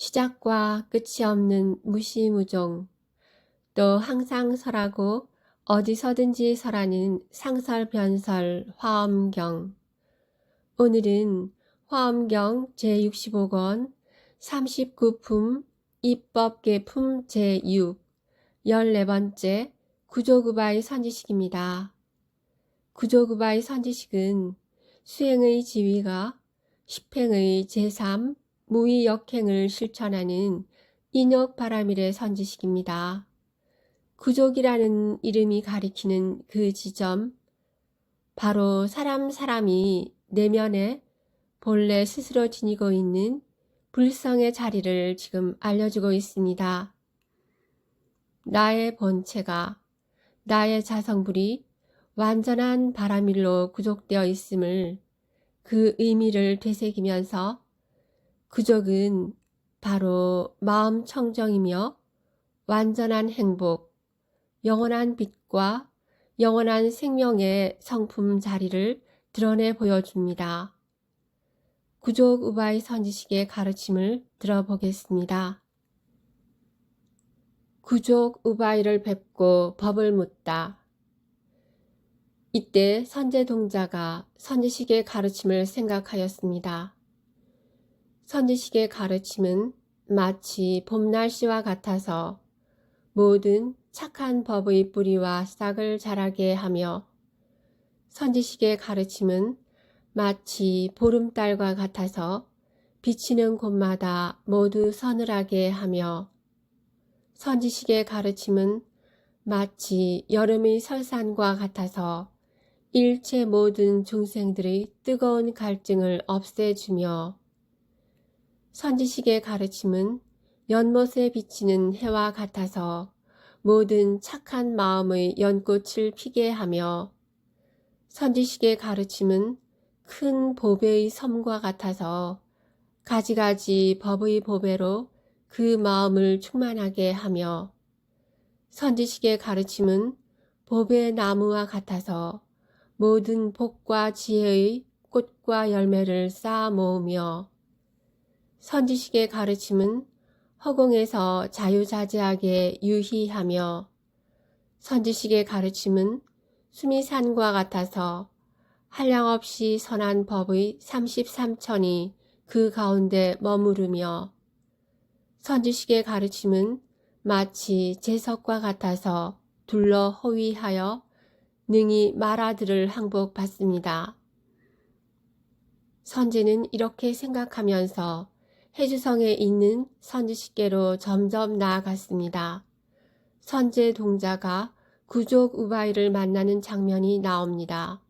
시작과 끝이 없는 무시무종, 또 항상 설하고 어디서든지 설하는 상설변설 화엄경. 오늘은 화엄경 제65권 39품 입법계품 제6 14번째 구조구바의 선지식입니다. 구조구바의 선지식은 수행의 지위가 십행의 제3 무의역행을 실천하는 인욕바라밀의 선지식입니다. 구족이라는 이름이 가리키는 그 지점, 바로 사람이 내면에 본래 스스로 지니고 있는 불성의 자리를 지금 알려주고 있습니다. 나의 본체가, 나의 자성불이 완전한 바라밀로 구족되어 있음을, 그 의미를 되새기면서 구족은 바로 마음 청정이며 완전한 행복, 영원한 빛과 영원한 생명의 성품 자리를 드러내 보여줍니다. 구족 우바이 선지식의 가르침을 들어보겠습니다. 구족 우바이를 뵙고 법을 묻다. 이때 선제동자가 선지식의 가르침을 생각하였습니다. 선지식의 가르침은 마치 봄날씨와 같아서 모든 착한 법의 뿌리와 싹을 자라게 하며, 선지식의 가르침은 마치 보름달과 같아서 비치는 곳마다 모두 서늘하게 하며, 선지식의 가르침은 마치 여름의 설산과 같아서 일체 모든 중생들의 뜨거운 갈증을 없애주며, 선지식의 가르침은 연못에 비치는 해와 같아서 모든 착한 마음의 연꽃을 피게 하며, 선지식의 가르침은 큰 보배의 섬과 같아서 가지가지 법의 보배로 그 마음을 충만하게 하며, 선지식의 가르침은 보배 나무와 같아서 모든 복과 지혜의 꽃과 열매를 쌓아 모으며, 선지식의 가르침은 허공에서 자유자재하게 유희하며, 선지식의 가르침은 수미산과 같아서 한량없이 선한 법의 33천이 그 가운데 머무르며, 선지식의 가르침은 마치 제석과 같아서 둘러 호위하여 능히 마라들을 항복받습니다. 선제는 이렇게 생각하면서 해주성에 있는 선지식계로 점점 나아갔습니다. 선제 동자가 구족 우바이를 만나는 장면이 나옵니다.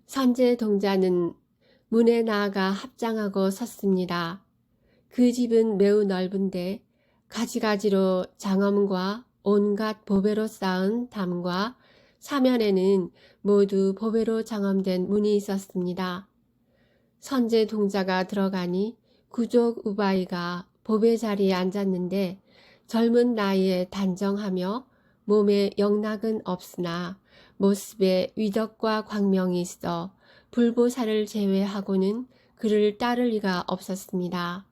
선제 동자는 문에 나아가 합장하고 섰습니다. 그 집은 매우 넓은데 가지가지로 장엄과 온갖 보배로 쌓은 담과 사면에는 모두 보배로 장엄된 문이 있었습니다. 선제 동자가 들어가니 구족 우바이가 보배 자리에 앉았는데 젊은 나이에 단정하며 몸에 영락은 없으나 모습에 위덕과 광명이 있어 불보살을 제외하고는 그를 따를 리가 없었습니다.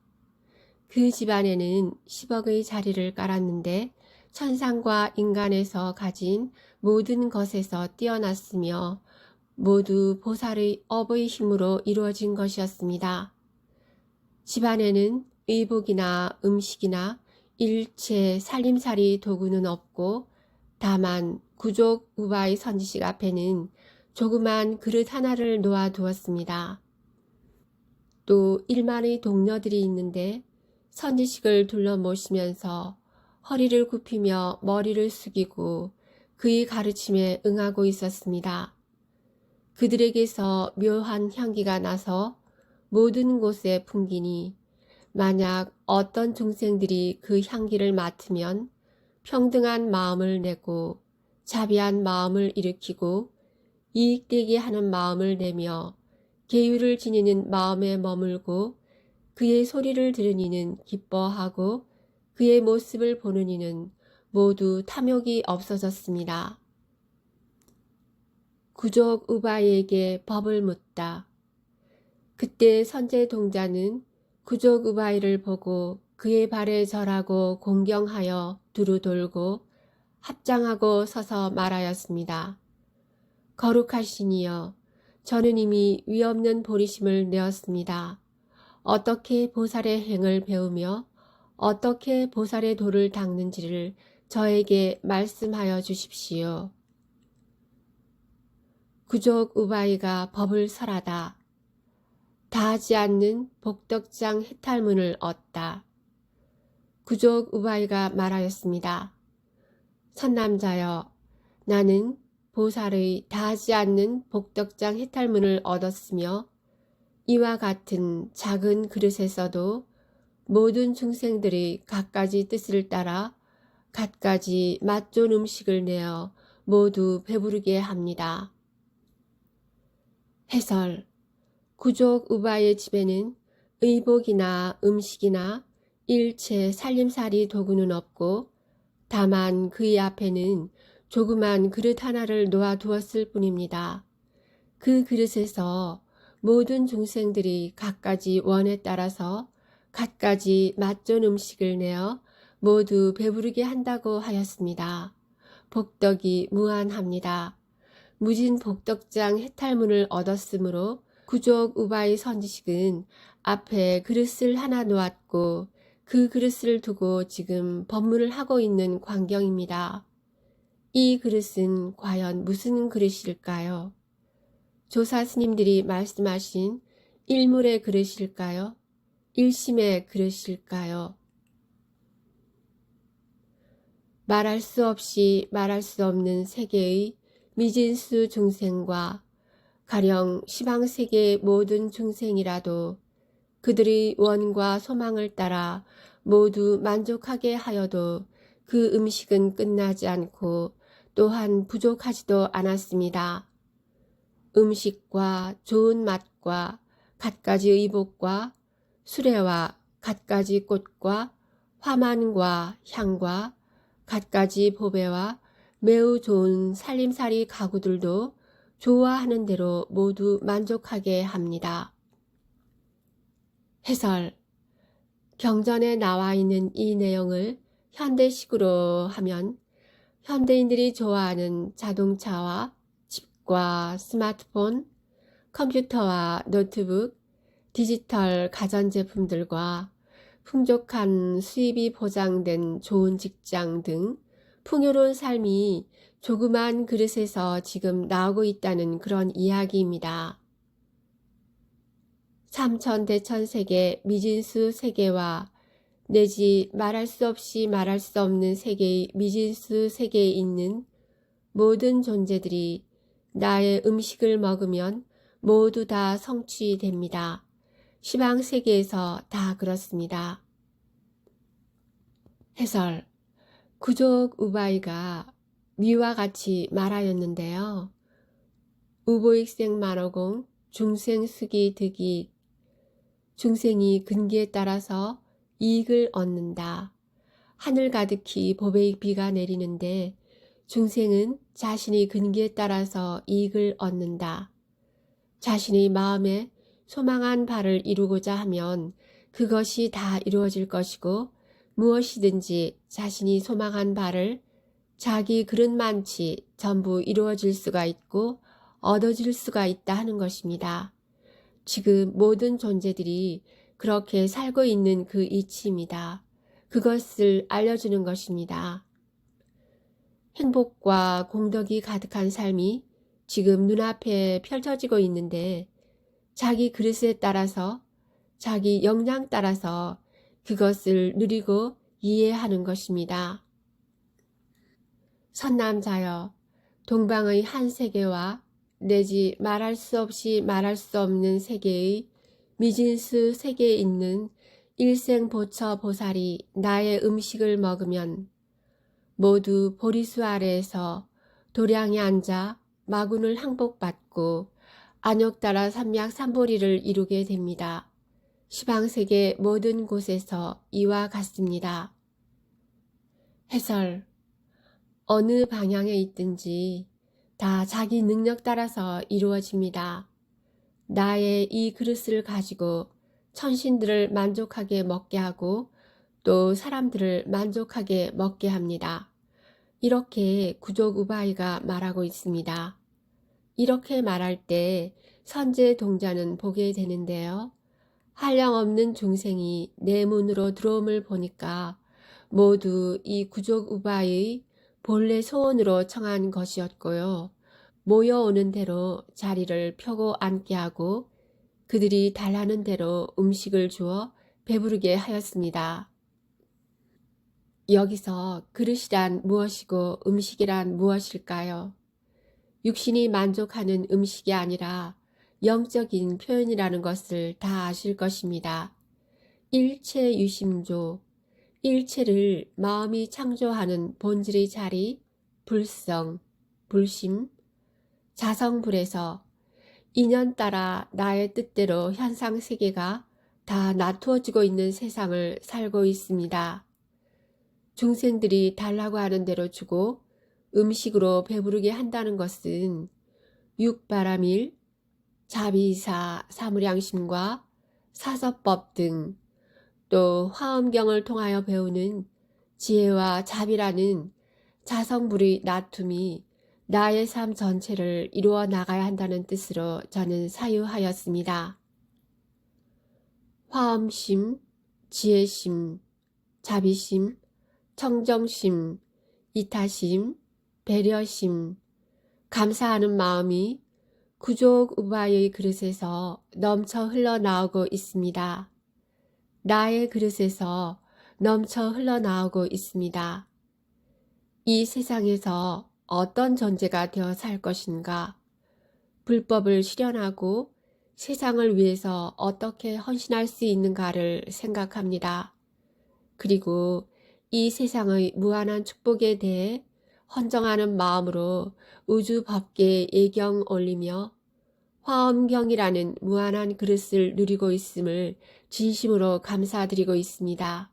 그 집안에는 10억의 자리를 깔았는데 천상과 인간에서 가진 모든 것에서 뛰어났으며 모두 보살의 업의 힘으로 이루어진 것이었습니다. 집안에는 의복이나 음식이나 일체 살림살이 도구는 없고 다만 구족 우바이 선지식 앞에는 조그만 그릇 하나를 놓아두었습니다. 또 1만의 동료들이 있는데 선지식을 둘러 모시면서 허리를 굽히며 머리를 숙이고 그의 가르침에 응하고 있었습니다. 그들에게서 묘한 향기가 나서 모든 곳에 풍기니 만약 어떤 중생들이 그 향기를 맡으면 평등한 마음을 내고 자비한 마음을 일으키고 이익되게 하는 마음을 내며 계율을 지니는 마음에 머물고 그의 소리를 들은 이는 기뻐하고 그의 모습을 보는 이는 모두 탐욕이 없어졌습니다. 구족 우바이에게 법을 묻다. 그때 선제 동자는 구족 우바이를 보고 그의 발에 절하고 공경하여 두루 돌고 합장하고 서서 말하였습니다. 거룩하시니여, 저는 이미 위없는 보리심을 내었습니다. 어떻게 보살의 행을 배우며 어떻게 보살의 도를 닦는지를 저에게 말씀하여 주십시오. 구족 우바이가 법을 설하다. 다하지 않는 복덕장 해탈문을 얻다. 구족 우바이가 말하였습니다. 선남자여, 나는 보살의 다하지 않는 복덕장 해탈문을 얻었으며 이와 같은 작은 그릇에서도 모든 중생들이 갖가지 뜻을 따라 갖가지 맛 좋은 음식을 내어 모두 배부르게 합니다. 해설. 구족 우바의 집에는 의복이나 음식이나 일체 살림살이 도구는 없고 다만 그의 앞에는 조그만 그릇 하나를 놓아두었을 뿐입니다. 그 그릇에서 모든 중생들이 갖가지 원에 따라서 갖가지 맛 좋은 음식을 내어 모두 배부르게 한다고 하였습니다. 복덕이 무한합니다. 무진 복덕장 해탈문을 얻었으므로 구족 우바의 선지식은 앞에 그릇을 하나 놓았고 그 그릇을 두고 지금 법문을 하고 있는 광경입니다. 이 그릇은 과연 무슨 그릇일까요? 조사 스님들이 말씀하신 일물의 그릇일까요? 일심의 그릇일까요? 말할 수 없이 말할 수 없는 세계의 미진수 중생과 가령 시방세계의 모든 중생이라도 그들의 원과 소망을 따라 모두 만족하게 하여도 그 음식은 끝나지 않고 또한 부족하지도 않았습니다. 음식과 좋은 맛과 갖가지 의복과 수레와 갖가지 꽃과 화만과 향과 갖가지 보배와 매우 좋은 살림살이 가구들도 좋아하는 대로 모두 만족하게 합니다. 해설. 경전에 나와 있는 이 내용을 현대식으로 하면 현대인들이 좋아하는 자동차와 집과 스마트폰, 컴퓨터와 노트북, 디지털 가전제품들과 풍족한 수입이 보장된 좋은 직장 등 풍요로운 삶이 조그만 그릇에서 지금 나오고 있다는 그런 이야기입니다. 삼천대천세계 미진수 세계와 내지 말할 수 없이 말할 수 없는 세계의 미진수 세계에 있는 모든 존재들이 나의 음식을 먹으면 모두 다 성취됩니다. 시방세계에서 다 그렇습니다. 해설. 구족 우바이가 미와 같이 말하였는데요. 우보익생 만오공 중생수기 득이 중생이 근기에 따라서 이익을 얻는다. 하늘 가득히 보배의 비가 내리는데 중생은 자신이 근기에 따라서 이익을 얻는다. 자신의 마음에 소망한 바를 이루고자 하면 그것이 다 이루어질 것이고 무엇이든지 자신이 소망한 바를 자기 그릇만치 전부 이루어질 수가 있고 얻어질 수가 있다 하는 것입니다. 지금 모든 존재들이 그렇게 살고 있는 그 이치입니다. 그것을 알려주는 것입니다. 행복과 공덕이 가득한 삶이 지금 눈앞에 펼쳐지고 있는데 자기 그릇에 따라서 자기 역량 따라서 그것을 누리고 이해하는 것입니다. 선남자여, 동방의 한 세계와 내지 말할 수 없이 말할 수 없는 세계의 미진수 세계에 있는 일생보처 보살이 나의 음식을 먹으면 모두 보리수 아래에서 도량에 앉아 마군을 항복받고 안욕따라 삼약 삼보리를 이루게 됩니다. 시방세계 모든 곳에서 이와 같습니다. 해설. 어느 방향에 있든지 다 자기 능력 따라서 이루어집니다. 나의 이 그릇을 가지고 천신들을 만족하게 먹게 하고 또 사람들을 만족하게 먹게 합니다. 이렇게 구족 우바이가 말하고 있습니다. 이렇게 말할 때 선제 동자는 보게 되는데요. 한량없는 중생이 내 문으로 들어옴을 보니까 모두 이 구족 우바의 본래 소원으로 청한 것이었고요. 모여오는 대로 자리를 펴고 앉게 하고 그들이 달라는 대로 음식을 주어 배부르게 하였습니다. 여기서 그릇이란 무엇이고 음식이란 무엇일까요? 육신이 만족하는 음식이 아니라 영적인 표현이라는 것을 다 아실 것입니다. 일체 유심조, 일체를 마음이 창조하는 본질의 자리, 불성, 불심, 자성불에서 인연 따라 나의 뜻대로 현상 세계가 다 나투어지고 있는 세상을 살고 있습니다. 중생들이 달라고 하는 대로 주고 음식으로 배부르게 한다는 것은 육바라밀, 자비사, 사무량심과 사서법 등 또 화엄경을 통하여 배우는 지혜와 자비라는 자성불의 나툼이 나의 삶 전체를 이루어 나가야 한다는 뜻으로 저는 사유하였습니다. 화엄심, 지혜심, 자비심, 청정심, 이타심, 배려심, 감사하는 마음이 구족 우바의 그릇에서 넘쳐 흘러나오고 있습니다. 나의 그릇에서 넘쳐 흘러나오고 있습니다. 이 세상에서 어떤 존재가 되어 살 것인가? 불법을 실현하고 세상을 위해서 어떻게 헌신할 수 있는가를 생각합니다. 그리고 이 세상의 무한한 축복에 대해 헌정하는 마음으로 우주 법계에 예경 올리며 화엄경이라는 무한한 그릇을 누리고 있음을 진심으로 감사드리고 있습니다.